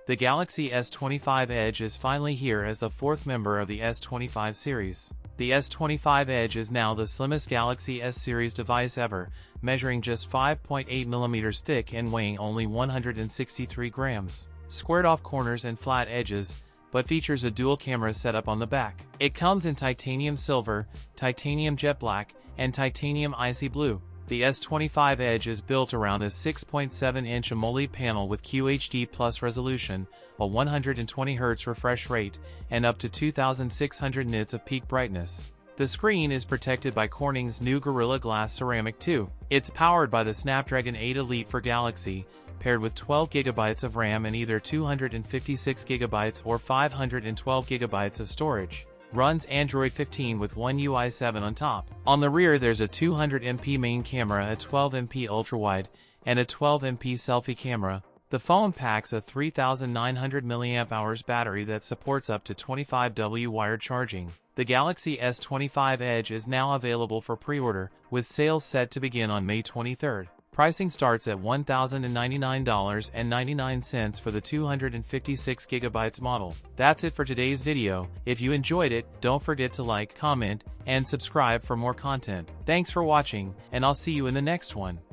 The Galaxy S25 Edge is finally here as the fourth member of the S25 series. The S25 Edge is now the slimmest Galaxy S series device ever, measuring just 5.8mm thick and weighing only 163 grams. Squared off corners and flat edges, but features a dual camera setup on the back. It comes in titanium silver, titanium jet black, and titanium icy blue. The S25 Edge is built around a 6.7-inch AMOLED panel with QHD Plus resolution, a 120Hz refresh rate, and up to 2600 nits of peak brightness. The screen is protected by Corning's new Gorilla Glass Ceramic 2. It's powered by the Snapdragon 8 Elite for Galaxy, paired with 12GB of RAM and either 256GB or 512GB of storage. Runs Android 15 with One UI 7 on top. On the rear there's a 200MP main camera, a 12MP ultrawide, and a 12MP selfie camera. The phone packs a 3900 mAh battery that supports up to 25W wired charging. The Galaxy S25 Edge is now available for pre-order, with sales set to begin on May 23rd. Pricing starts at $1,099.99 for the 256GB model. That's it for today's video. If you enjoyed it, don't forget to like, comment, and subscribe for more content. Thanks for watching, and I'll see you in the next one.